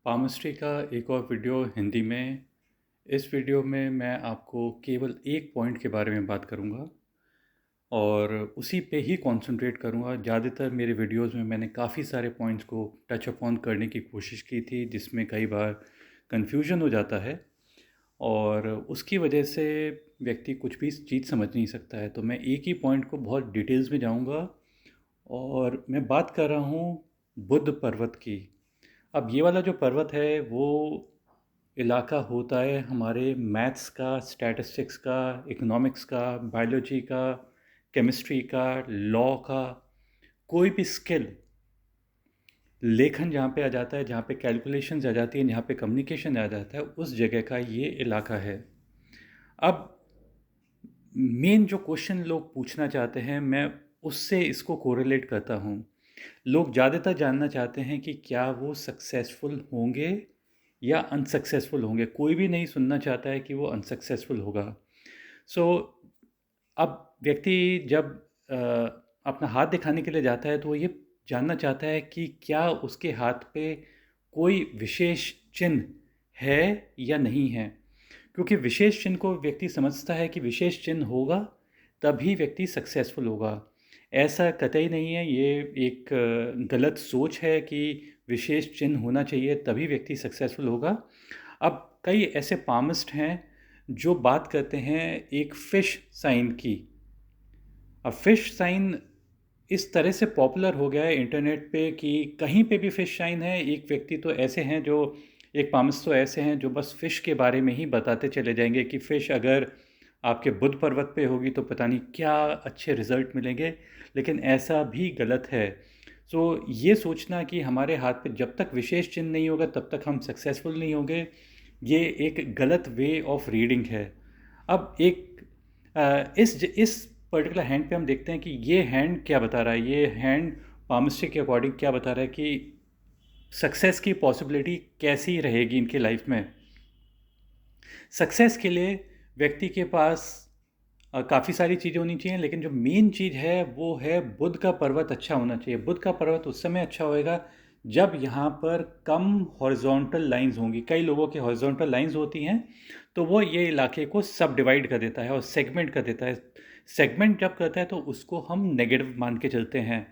Palmistry का एक और वीडियो हिंदी में। इस वीडियो में मैं आपको केवल एक पॉइंट के बारे में बात करूंगा और उसी पे ही कंसंट्रेट करूंगा। ज़्यादातर मेरे वीडियोस में मैंने काफ़ी सारे पॉइंट्स को टच अपॉन करने की कोशिश की थी, जिसमें कई बार कन्फ्यूजन हो जाता है और उसकी वजह से व्यक्ति कुछ भी चीज़ समझ नहीं सकता है। तो मैं एक ही पॉइंट को बहुत डिटेल्स में जाऊंगा और मैं बात कर रहा हूँ बुद्ध पर्वत की। अब ये वाला जो पर्वत है वो इलाका होता है हमारे मैथ्स का, स्टैटिस्टिक्स का, इकोनॉमिक्स का, बायोलॉजी का, केमिस्ट्री का, लॉ का। कोई भी स्किल, लेखन जहाँ पे आ जाता है, जहाँ पे कैलकुलेशंस आ जाती हैं, जहाँ पे कम्युनिकेशन आ जाता है, उस जगह का ये इलाका है। अब मेन जो क्वेश्चन लोग पूछना चाहते हैं, मैं उससे इसको कोरिलेट करता हूँ। लोग ज़्यादातर जानना चाहते हैं कि क्या वो सक्सेसफुल होंगे या अनसक्सेसफुल होंगे। कोई भी नहीं सुनना चाहता है कि वो अनसक्सेसफुल होगा। सो अब व्यक्ति जब अपना हाथ दिखाने के लिए जाता है तो वो ये जानना चाहता है कि क्या उसके हाथ पे कोई विशेष चिन्ह है या नहीं है। क्योंकि विशेष चिन्ह को व्यक्ति समझता है कि विशेष चिन्ह होगा तभी व्यक्ति सक्सेसफुल होगा। ऐसा कतई नहीं है, ये एक गलत सोच है कि विशेष चिन्ह होना चाहिए तभी व्यक्ति सक्सेसफुल होगा। अब कई ऐसे पामिस्ट हैं जो बात करते हैं एक फिश साइन की। अब फिश साइन इस तरह से पॉपुलर हो गया है इंटरनेट पे कि कहीं पे भी फिश साइन है। एक व्यक्ति तो ऐसे हैं जो, एक पामिस्ट तो ऐसे हैं जो बस फिश के बारे में ही बताते चले जाएंगे कि फ़िश अगर आपके बुद्ध पर्वत पे होगी तो पता नहीं क्या अच्छे रिजल्ट मिलेंगे। लेकिन ऐसा भी गलत है। सो ये सोचना कि हमारे हाथ पे जब तक विशेष चिन्ह नहीं होगा तब तक हम सक्सेसफुल नहीं होंगे, ये एक गलत वे ऑफ रीडिंग है। अब एक इस पर्टिकुलर हैंड पे हम देखते हैं कि ये हैंड क्या बता रहा है। ये हैंड पामिस्ट्री के अकॉर्डिंग क्या बता रहा है कि सक्सेस की पॉसिबिलिटी कैसी रहेगी इनके लाइफ में। सक्सेस के लिए व्यक्ति के पास काफ़ी सारी चीज़ें होनी चाहिए, लेकिन जो मेन चीज़ है वो है बुध का पर्वत अच्छा होना चाहिए। बुध का पर्वत उस समय अच्छा होएगा जब यहाँ पर कम हॉरिजॉन्टल लाइंस होंगी। कई लोगों के हॉरिजॉन्टल लाइंस होती हैं तो वो ये इलाके को सब डिवाइड कर देता है और सेगमेंट कर देता है। सेगमेंट जब करता है तो उसको हम नेगेटिव मान के चलते हैं।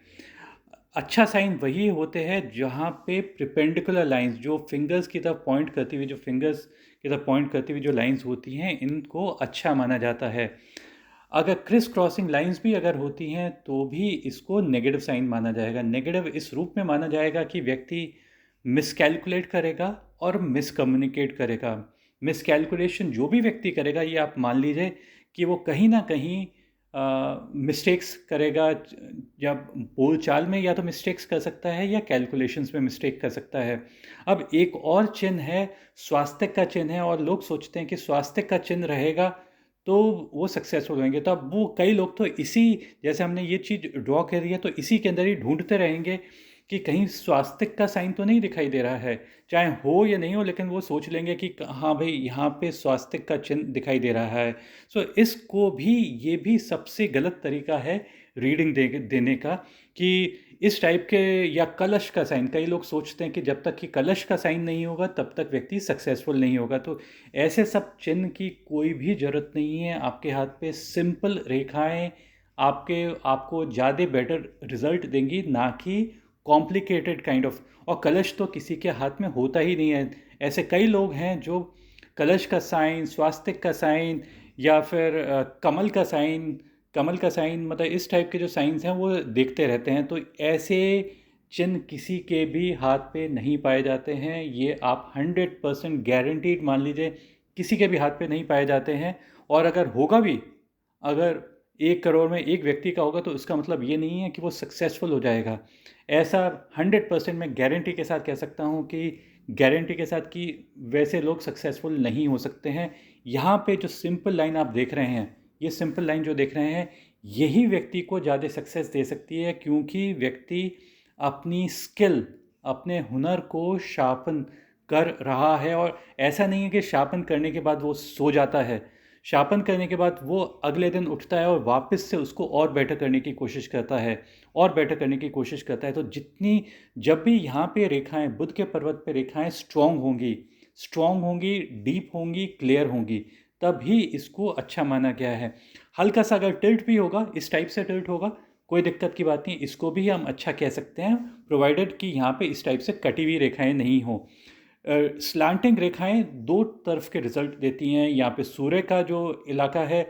अच्छा साइन वही होते हैं जहाँ पे प्रिपेंडिकुलर लाइंस, जो फिंगर्स की तरफ पॉइंट करती हुई, जो फिंगर्स की तरफ पॉइंट करती हुई जो लाइंस होती हैं, इनको अच्छा माना जाता है। अगर क्रिस क्रॉसिंग लाइंस भी अगर होती हैं तो भी इसको नेगेटिव साइन माना जाएगा। नेगेटिव इस रूप में माना जाएगा कि व्यक्ति मिसकैलकुलेट करेगा और मिसकम्युनिकेट करेगा। मिसकैलकुलेशन जो भी व्यक्ति करेगा, ये आप मान लीजिए कि वो कहीं ना कहीं मिस्टेक्स करेगा। जब बोल चाल में या तो मिस्टेक्स कर सकता है या कैलकुलेशंस में मिस्टेक कर सकता है। अब एक और चिन्ह है, स्वास्तिक का चिन्ह है, और लोग सोचते हैं कि स्वास्तिक का चिन्ह रहेगा तो वो सक्सेसफुल होंगे। तो अब वो कई लोग तो इसी, जैसे हमने ये चीज़ ड्रॉ करी है तो इसी के अंदर ही ढूंढते रहेंगे कि कहीं स्वास्तिक का साइन तो नहीं दिखाई दे रहा है, चाहे हो या नहीं हो, लेकिन वो सोच लेंगे कि हाँ भाई यहाँ पे स्वास्तिक का चिन्ह दिखाई दे रहा है। सो इसको भी, ये भी सबसे गलत तरीका है रीडिंग देने का कि इस टाइप के, या कलश का साइन। कई लोग सोचते हैं कि जब तक कि कलश का साइन नहीं होगा तब तक व्यक्ति सक्सेसफुल नहीं होगा। तो ऐसे सब चिन्ह की कोई भी ज़रूरत नहीं है। आपके हाथ पे सिंपल रेखाएं आपको ज़्यादा बेटर रिजल्ट देंगी, ना कि कॉम्प्लिकेटेड काइंड ऑफ। और कलश तो किसी के हाथ में होता ही नहीं है। ऐसे कई लोग हैं जो कलश का साइन, स्वास्तिक का साइन, या फिर कमल का साइन, मतलब इस टाइप के जो साइंस हैं वो देखते रहते हैं। तो ऐसे चिन्ह किसी के भी हाथ पे नहीं पाए जाते हैं। ये आप 100% गारंटीड मान लीजिए, किसी के भी हाथ पे नहीं पाए जाते हैं। और अगर होगा भी, अगर 1 करोड़ में एक व्यक्ति का होगा तो इसका मतलब ये नहीं है कि वो सक्सेसफुल हो जाएगा। ऐसा 100% मैं गारंटी के साथ कह सकता हूँ कि, गारंटी के साथ कि वैसे लोग सक्सेसफुल नहीं हो सकते हैं। यहाँ पे जो सिंपल लाइन आप देख रहे हैं, ये सिंपल लाइन जो देख रहे हैं, यही व्यक्ति को ज़्यादा सक्सेस दे सकती है, क्योंकि व्यक्ति अपनी स्किल, अपने हुनर को शार्पन कर रहा है। और ऐसा नहीं है कि शार्पन करने के बाद वो सो जाता है। शार्पन करने के बाद वो अगले दिन उठता है और वापस से उसको और बेटर करने की कोशिश करता है, और बेटर करने की कोशिश करता है। तो जितनी जब भी यहाँ पे रेखाएं, बुध के पर्वत पे रेखाएं स्ट्रॉन्ग होंगी, डीप होंगी, क्लियर होंगी, तभी इसको अच्छा माना गया है। हल्का सा अगर टिल्ट भी होगा, इस टाइप से टिल्ट होगा, कोई दिक्कत की बात नहीं, इसको भी हम अच्छा कह सकते हैं, प्रोवाइडेड कि यहाँ पे इस टाइप से कटी हुई रेखाएं नहीं हो। स्लांटिंग रेखाएं दो तरफ के रिजल्ट देती हैं। यहाँ पे सूर्य का जो इलाका है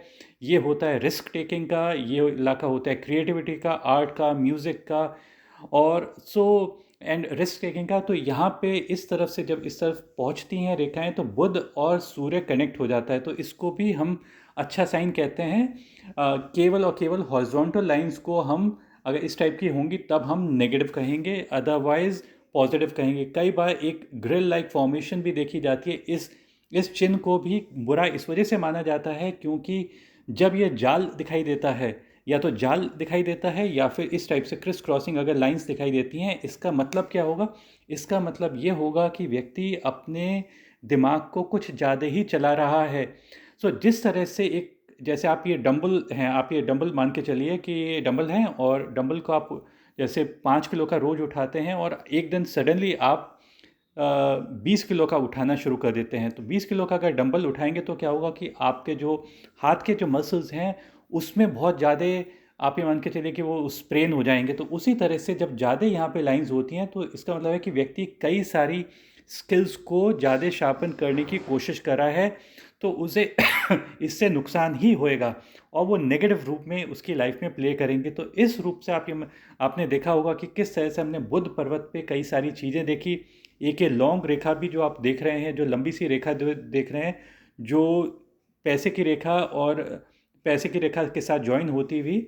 ये होता है रिस्क टेकिंग का, ये इलाका होता है क्रिएटिविटी का, आर्ट का, म्यूज़िक का, और एंड रिस्क टेकिंग का। तो यहाँ पे इस तरफ से जब इस तरफ पहुँचती हैं रेखाएं तो बुध और सूर्य कनेक्ट हो जाता है, तो इसको भी हम अच्छा साइन कहते हैं। केवल और केवल हॉरिजॉन्टल लाइंस को हम अगर इस टाइप की होंगी तब हम नेगेटिव कहेंगे, अदरवाइज पॉजिटिव कहेंगे। कई बार एक ग्रिल लाइक फॉर्मेशन भी देखी जाती है। इस चिन्ह को भी बुरा इस वजह से माना जाता है क्योंकि जब ये जाल दिखाई देता है, या तो जाल दिखाई देता है या फिर इस टाइप से क्रिस क्रॉसिंग अगर लाइंस दिखाई देती हैं, इसका मतलब क्या होगा? इसका मतलब ये होगा कि व्यक्ति अपने दिमाग को कुछ ज़्यादा ही चला रहा है। जिस तरह से एक, जैसे आप ये डंबल हैं, आप ये डंबल मान के चलिए कि ये डंबल हैं, और डंबल को आप जैसे 5 किलो का रोज उठाते हैं और एक दिन सडनली आप 20 किलो का उठाना शुरू कर देते हैं। तो 20 किलो का अगर डंबल उठाएंगे तो क्या होगा कि आपके जो हाथ के जो मसल्स हैं उसमें बहुत ज़्यादा, आप ये मान के चलिए कि वो स्प्रेन हो जाएंगे। तो उसी तरह से जब ज़्यादा यहाँ पे लाइंस होती हैं तो इसका मतलब है कि व्यक्ति कई सारी स्किल्स को ज़्यादा शार्पन करने की कोशिश कर रहा है, तो उसे इससे नुकसान ही होएगा और वो नेगेटिव रूप में उसकी लाइफ में प्ले करेंगे। तो इस रूप से आपने देखा होगा कि किस तरह से हमने बुध पर्वत पे कई सारी चीज़ें देखी। एक ये लॉन्ग रेखा भी जो आप देख रहे हैं, जो लंबी सी रेखा जो देख रहे हैं, जो पैसे की रेखा और पैसे की रेखा के साथ ज्वाइन होती हुई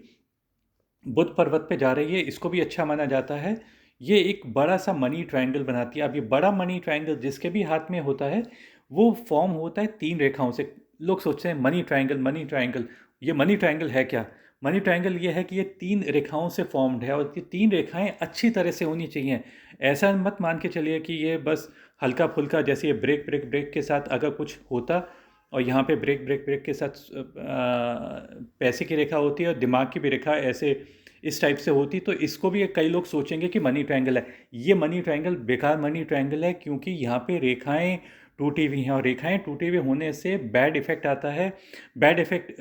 बुध पर्वत पे जा रही है, इसको भी अच्छा माना जाता है। ये एक बड़ा सा मनी ट्रायंगल बनाती है। अब ये बड़ा मनी ट्रायंगल जिसके भी हाथ में होता है वो फॉर्म होता है 3 रेखाओं से। लोग सोचते हैं मनी ट्रायंगल, मनी ट्रायंगल, ये मनी ट्रायंगल है क्या? मनी ट्रायंगल ये है कि ये 3 रेखाओं से फॉर्म्ड है और ये 3 रेखाएं अच्छी तरह से होनी चाहिए। ऐसा मत मान के चलिए कि ये बस हल्का फुल्का, जैसे ये ब्रेक ब्रेक ब्रेक के साथ अगर कुछ होता और यहाँ पे ब्रेक ब्रेक ब्रेक के साथ पैसे की रेखा होती है और दिमाग की भी रेखा ऐसे इस टाइप से होती, तो इसको भी कई लोग सोचेंगे कि मनी ट्रायंगल है। ये मनी ट्रायंगल बेकार मनी ट्रायंगल है क्योंकि यहाँ पे रेखाएं टूटी हुई हैं और रेखाएं टूटे हुए होने से बैड इफेक्ट आता है। बैड इफेक्ट,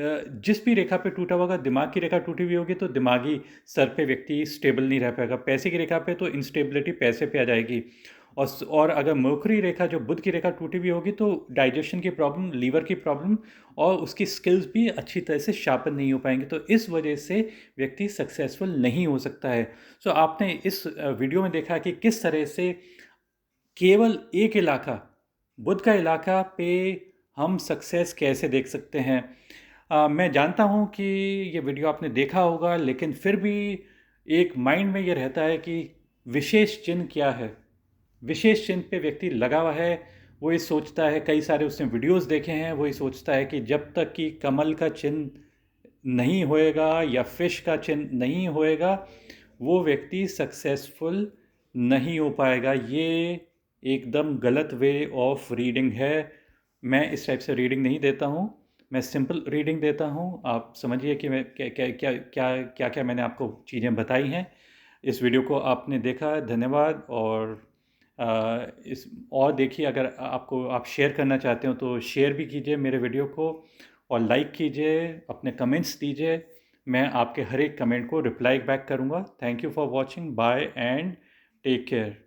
जिस भी रेखा पे टूटा होगा, दिमाग की रेखा टूटी हुई होगी तो दिमागी स्तर पे व्यक्ति स्टेबल नहीं रह पाएगा। पैसे की रेखा पे तो इंस्टेबिलिटी पैसे पे आ जाएगी। और अगर मर्करी रेखा, जो बुध की रेखा टूटी हुई होगी तो डाइजेशन की प्रॉब्लम, लीवर की प्रॉब्लम, और उसकी स्किल्स भी अच्छी तरह से शार्पन नहीं हो पाएंगे। तो इस वजह से व्यक्ति सक्सेसफुल नहीं हो सकता है। आपने इस वीडियो में देखा कि किस तरह से केवल एक इलाका, बुध का इलाका पे हम सक्सेस कैसे देख सकते हैं। मैं जानता हूँ कि ये वीडियो आपने देखा होगा, लेकिन फिर भी एक माइंड में ये रहता है कि विशेष चिन्ह क्या है। विशेष चिन्ह पे व्यक्ति लगा हुआ है, वो ये सोचता है, कई सारे उसने वीडियोस देखे हैं, वो ये सोचता है कि जब तक कि कमल का चिन्ह नहीं होएगा या फिश का चिन्ह नहीं होएगा वो व्यक्ति सक्सेसफुल नहीं हो पाएगा। ये एकदम गलत वे ऑफ रीडिंग है। मैं इस टाइप से रीडिंग नहीं देता हूँ, मैं सिंपल रीडिंग देता हूँ। आप समझिए कि मैं क्या क्या क्या क्या क्या क्या मैंने आपको चीज़ें बताई हैं। इस वीडियो को आपने देखा, धन्यवाद। और इस और देखिए, अगर आपको आप शेयर करना चाहते हो तो शेयर भी कीजिए मेरे वीडियो को, और लाइक कीजिए, अपने कमेंट्स दीजिए। मैं आपके हर एक कमेंट को रिप्लाई बैक करूँगा। Thank you for watching, bye and take care.